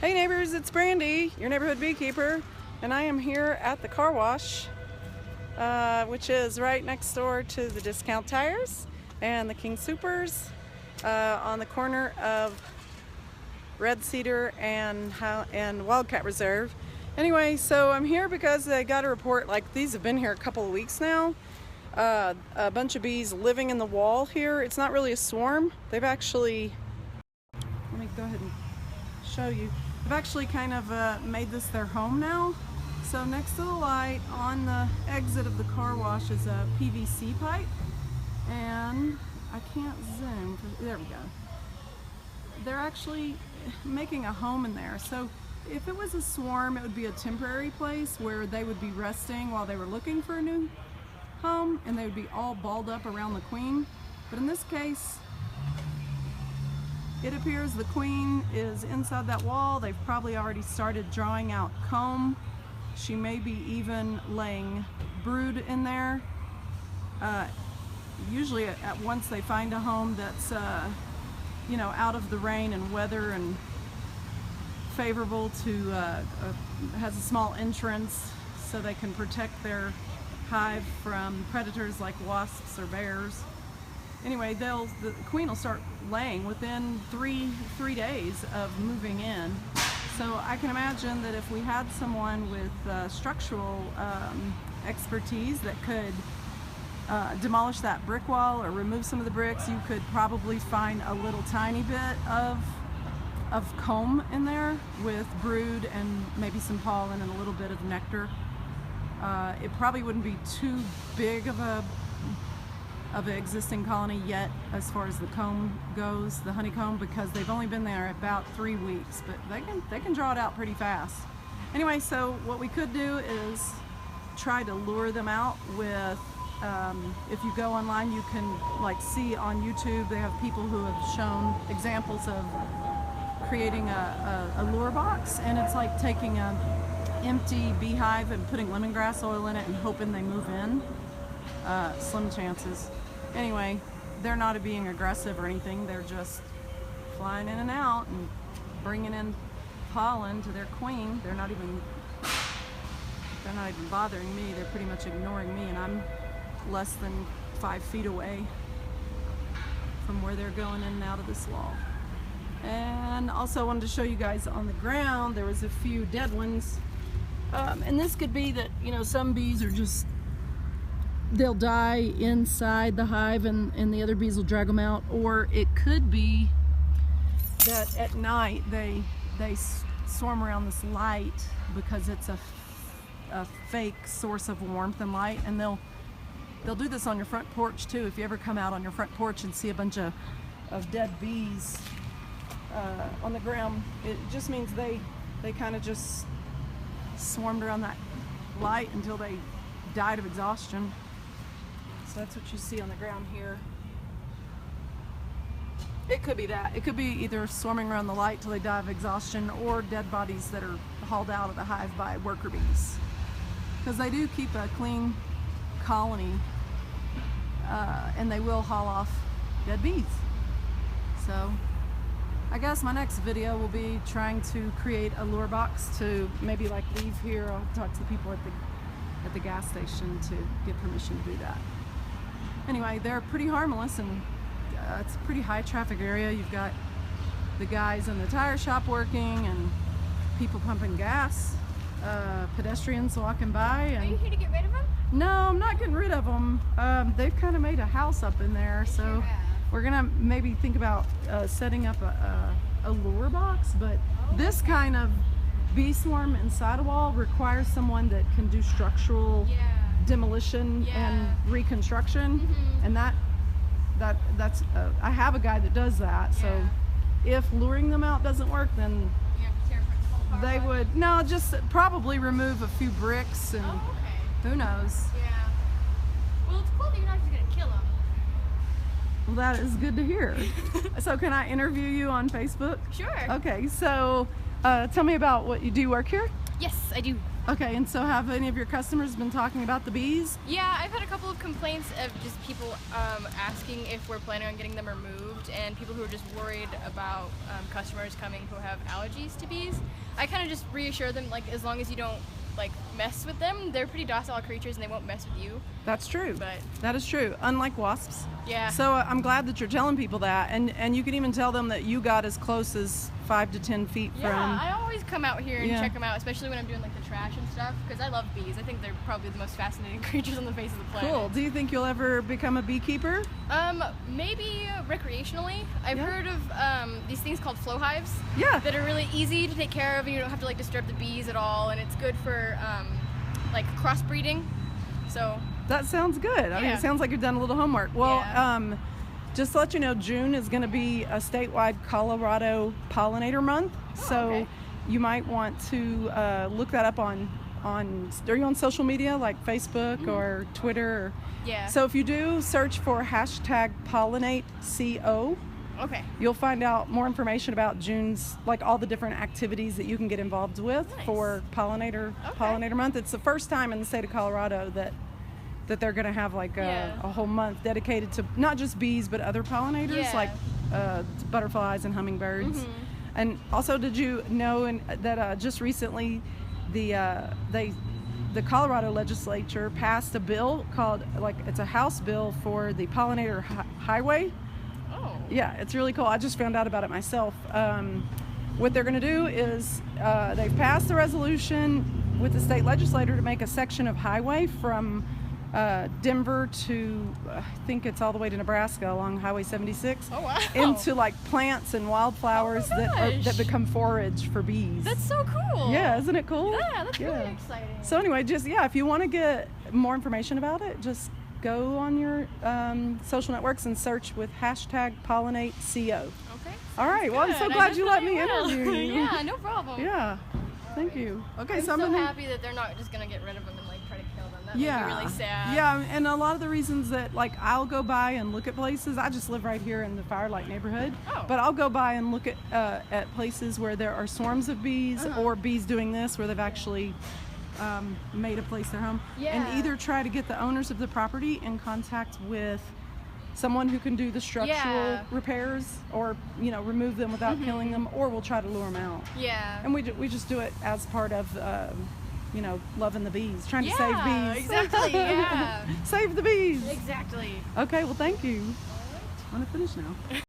Hey neighbors, it's Brandy, your neighborhood beekeeper, and I am here at the car wash, which is right next door to the Discount Tires and the King Soopers, on the corner of Red Cedar and Wildcat Reserve. Anyway, so I'm here because I got a report, like these have been here a couple of weeks now. A bunch of bees living in the wall here. It's not really a swarm. They've actually, let me go ahead and show you. They've actually kind of made this their home now. So next to the light on the exit of the car wash is a PVC pipe, and I can't zoom. There we go. They're actually making a home in there. So if it was a swarm, it would be a temporary place where they would be resting while they were looking for a new home, and they would be all balled up around the queen. But in this case, it appears the queen is inside that wall. They've probably already started drawing out comb. She may be even laying brood in there. Usually once they find a home that's out of the rain and weather and favorable to has a small entrance so they can protect their hive from predators like wasps or bears. Anyway, the queen will start laying within three days of moving in. So I can imagine that if we had someone with structural expertise that could demolish that brick wall or remove some of the bricks, you could probably find a little tiny bit of comb in there with brood and maybe some pollen and a little bit of nectar. It probably wouldn't be too big of an existing colony yet as far as the comb goes, the honeycomb, because they've only been there about 3 weeks, but they can draw it out pretty fast. Anyway, so what we could do is try to lure them out with, if you go online, you can see on YouTube, they have people who have shown examples of creating a lure box, and it's like taking an empty beehive and putting lemongrass oil in it and hoping they move in. Slim chances. Anyway, they're not being aggressive or anything. They're just flying in and out and bringing in pollen to their queen. They're not even bothering me. They're pretty much ignoring me, and I'm less than 5 feet away from where they're going in and out of this wall. And also wanted to show you guys on the ground, there was a few dead ones. And this could be that, some bees are just, they'll die inside the hive and the other bees will drag them out. Or it could be that at night they swarm around this light because it's a fake source of warmth and light, and they'll do this on your front porch too. If you ever come out on your front porch and see a bunch of dead bees on the ground, it just means they kind of just swarmed around that light until they died of exhaustion. So that's what you see on the ground here. It could be that. It could be either swarming around the light till they die of exhaustion, or dead bodies that are hauled out of the hive by worker bees. Because they do keep a clean colony, and they will haul off dead bees. So I guess my next video will be trying to create a lure box to maybe leave here. I'll talk to the people at the gas station to get permission to do that. Anyway, they're pretty harmless, and it's a pretty high traffic area. You've got the guys in the tire shop working and people pumping gas, pedestrians walking by. And are you here to get rid of them? No, I'm not getting rid of them. They've kind of made a house up in there, so we're gonna maybe think about setting up a lure box. But this kind of bee swarm inside a wall requires someone that can do structural demolition and reconstruction, and that's I have a guy that does that. So if luring them out doesn't work, then they would just probably remove a few bricks, and who knows. Well, it's cool that you're not just gonna kill them. Well, that is good to hear. So can I interview you on Facebook? Sure. Okay, so tell me about what you do. Work here? Yes, I do. Okay, and so have any of your customers been talking about the bees? Yeah, I've had a couple of complaints of just people asking if we're planning on getting them removed, and people who are just worried about customers coming who have allergies to bees. I kind of just reassure them, like, as long as you don't like mess with them, they're pretty docile creatures and they won't mess with you. That's true. But that is true. Unlike wasps. yeah. So I'm glad that you're telling people that, and you can even tell them that you got as close as 5 to 10 feet Yeah, from. I always come out here and Yeah. check them out, especially when I'm doing like the trash and stuff, because I love bees. I think they're probably the most fascinating creatures on the face of the planet. Cool. Do you think you'll ever become a beekeeper? Maybe recreationally. I've Yeah. heard of these things called flow hives. Yeah. That are really easy to take care of, and you don't have to like disturb the bees at all, and it's good for like crossbreeding. So That sounds good. I mean, Yeah. it sounds like you've done a little homework. Well, Yeah. just to let you know, June is going to be a statewide Colorado pollinator month. So okay. you might want to look that up on. Are you on social media like Facebook or Twitter? yeah. So if you do search for #PollinateCO, okay. you'll find out more information about June's, like all the different activities that you can get involved with Nice. for pollinator month. It's the first time in the state of Colorado that they're going to have like Yeah. a whole month dedicated to not just bees but other pollinators Yeah. like butterflies and hummingbirds. Mhm. And also, did you know that just recently the Colorado legislature passed a bill called, like, it's a House bill for the pollinator highway. Oh. Yeah, it's really cool. I just found out about it myself. What they're going to do is they've passed the resolution with the state legislature to make a section of highway from Denver to, I think it's all the way to Nebraska along Highway 76, Oh wow. into like plants and wildflowers Oh my that gosh. become forage for bees. That's so cool. Yeah, isn't it cool? Yeah, that's really exciting. So anyway, just if you want to get more information about it, just go on your social networks and search with #PollinateCO. Okay. All right. Well, I'm so Good. I glad you let me definitely will. interview you. Yeah, no problem. Yeah. Thank you. Okay, I'm so so I'm gonna. happy that they're not just gonna get rid of them and like try to kill them. That Yeah. made me really sad. Yeah, and a lot of the reasons that, like, I'll go by and look at places. I just live right here in the Firelight neighborhood, Oh. but I'll go by and look at places where there are swarms of bees or bees doing this, where they've actually made a place their home, Yeah. and either try to get the owners of the property in contact with someone who can do the structural Yeah. repairs, or remove them without killing them, or we'll try to lure them out. Yeah. And we just do it as part of loving the bees, trying to Yeah, save bees. exactly, yeah. Save the bees. Exactly. Okay, well, thank you. I'm gonna finish now.